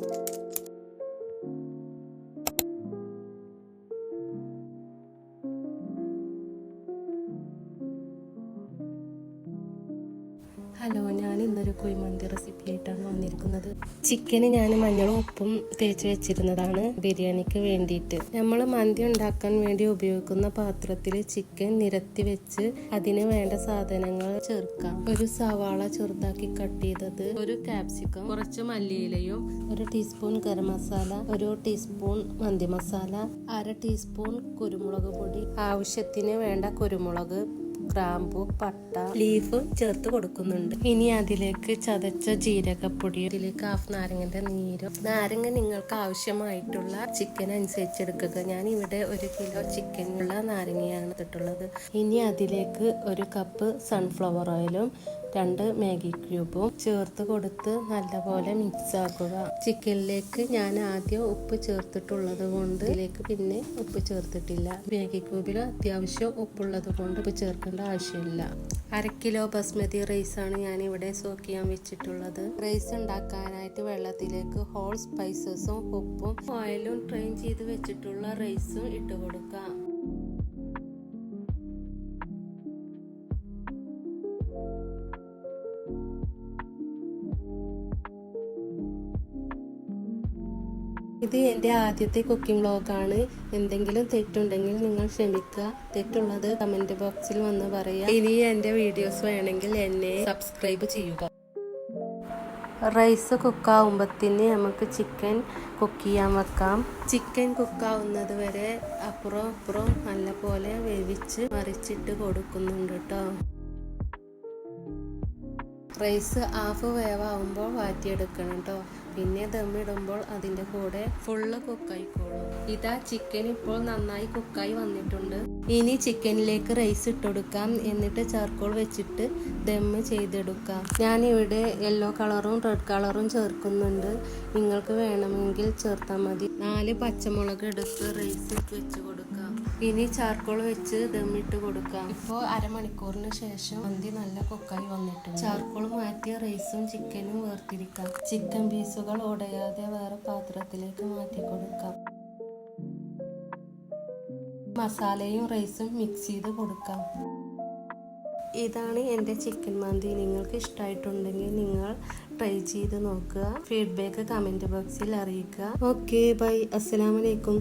Hello, ഞാൻ ഇന്നൊരു kuzhimanthi recipe ആയിട്ടാണ് വന്നിരിക്കുന്നത്. ചിക്കന് ഞാൻ മഞ്ഞളും ഉപ്പും തേച്ച് വെച്ചിരുന്നതാണ് ബിരിയാണിക്ക് വേണ്ടിയിട്ട്. നമ്മൾ മന്തി ഉണ്ടാക്കാൻ വേണ്ടി ഉപയോഗിക്കുന്ന പാത്രത്തിൽ ചിക്കൻ നിരത്തി വെച്ച് അതിന് വേണ്ട സാധനങ്ങൾ ചേർക്കാം. ഒരു സവാള ചെറുതാക്കി കട്ട് ചെയ്തത്, ഒരു ക്യാപ്സിക്കം, കുറച്ച് മല്ലിയിലയും, ഒരു ടീസ്പൂൺ ഗരം മസാല, ഒരു ടീസ്പൂൺ മന്തി മസാല, അര ടീസ്പൂൺ കുരുമുളക് പൊടി, ആവശ്യത്തിന് വേണ്ട കുരുമുളക്, ഗ്രാമ്പു, പട്ട, ലീഫ് ചേർത്ത് കൊടുക്കുന്നുണ്ട്. ഇനി അതിലേക്ക് ചതച്ച ജീരകപ്പൊടി, അതിലേക്ക് ഹാഫ് നാരങ്ങന്റെ നീരും. നാരങ്ങ നിങ്ങൾക്ക് ആവശ്യമായിട്ടുള്ള ചിക്കൻ അനുസരിച്ചെടുക്കുക. ഞാൻ ഇവിടെ 1 കിലോ ചിക്കനുള്ള നാരങ്ങയാണ് എടുത്തിട്ടുള്ളത്. ഇനി അതിലേക്ക് 1 കപ്പ് സൺഫ്ലവർ ഓയിലും 2 മാഗി ക്യൂബും ചേർത്ത് കൊടുത്ത് നല്ലപോലെ മിക്സ് ആക്കുക. ചിക്കനിലേക്ക് ഞാൻ ആദ്യം ഉപ്പ് ചേർത്തിട്ടുള്ളത് കൊണ്ട് ഇതിലേക്ക് പിന്നെ ഉപ്പ് ചേർത്തിട്ടില്ല. മാഗി ക്യൂബിൽ അത്യാവശ്യം ഉപ്പുള്ളത് കൊണ്ട് ഉപ്പ് ചേർക്കേണ്ട ആവശ്യമില്ല. 1/2 കിലോ ബസ്മതി റൈസാണ് ഞാൻ ഇവിടെ സോക്ക് ചെയ്യാൻ വെച്ചിട്ടുള്ളത്. റൈസ് ഉണ്ടാക്കാനായിട്ട് വെള്ളത്തിലേക്ക് ഹോൾ സ്പൈസസും ഉപ്പും ഓയിലും ട്രെയിൻ ചെയ്ത് വെച്ചിട്ടുള്ള റൈസും ഇട്ട് കൊടുക്കാം. ഇത് എൻ്റെ ആദ്യത്തെ കുക്കിംഗ് വ്ലോഗാണ്. എന്തെങ്കിലും തെറ്റുണ്ടെങ്കിൽ നിങ്ങൾ ക്ഷമിക്കുക. തെറ്റുള്ളത് കമൻറ്റ് ബോക്സിൽ വന്ന് പറയുക. ഇനി എൻ്റെ വീഡിയോസ് വേണമെങ്കിൽ എന്നെ സബ്സ്ക്രൈബ് ചെയ്യുക. റൈസ് കുക്കാവുമ്പത്തിന് നമുക്ക് ചിക്കൻ കുക്ക് ചെയ്യാൻ വെക്കാം. ചിക്കൻ കുക്കാവുന്നത് വരെ അപ്പുറം അപ്പുറം നല്ലപോലെ വേവിച്ച് മറിച്ചിട്ട് കൊടുക്കുന്നുണ്ട് കേട്ടോ. റൈസ് ഹാഫ് വേവാകുമ്പോൾ വാറ്റിയെടുക്കണം കേട്ടോ. പിന്നെ ദമ്മിടുമ്പോൾ അതിൻ്റെ കൂടെ ഫുള്ള് കുക്കായിക്കോളും. ഇതാ ചിക്കൻ ഇപ്പോൾ നന്നായി കുക്കായി വന്നിട്ടുണ്ട്. ഇനി ചിക്കനിലേക്ക് റൈസ് ഇട്ടുകൊടുക്കാം. എന്നിട്ട് ചാർക്കോൾ വെച്ചിട്ട് ദമ്മ് ചെയ്തെടുക്കാം. ഞാനിവിടെ യെല്ലോ കളറും റെഡ് കളറും ചേർക്കുന്നുണ്ട്. നിങ്ങൾക്ക് വേണമെങ്കിൽ ചേർത്താൽ മതി. 4 പച്ചമുളക് എടുത്ത് റൈസിൽ വെച്ച് കൊടുക്കാം. ഇനി ചാർക്കോൾ വെച്ച് ദമ്മിട്ട് കൊടുക്കാം. ഇപ്പോൾ അരമണിക്കൂറിന് ശേഷം മന്തി നല്ല കുക്കായി വന്നിട്ടുണ്ട്. ചാർക്കോൾ മാറ്റിയ റൈസും ചിക്കനും വേർതിരിക്കാം. ചിക്കൻ പീസുകൾ ഉടയാതെ വേറെ പാത്രത്തിലേക്ക് മാറ്റി കൊടുക്കാം. മസാലയും റൈസും മിക്സ് ചെയ്ത് കൊടുക്കാം. ഇതാണ് എൻ്റെ ചിക്കൻ മന്തി. നിങ്ങൾക്ക് ഇഷ്ടമായിട്ടുണ്ടെങ്കിൽ നിങ്ങൾ ട്രൈ ചെയ്ത് നോക്കുക. ഫീഡ്ബാക്ക് കമൻറ്റ് ബോക്സിൽ അറിയിക്കുക. Okay, bye. അസ്സലാമു അലൈക്കും.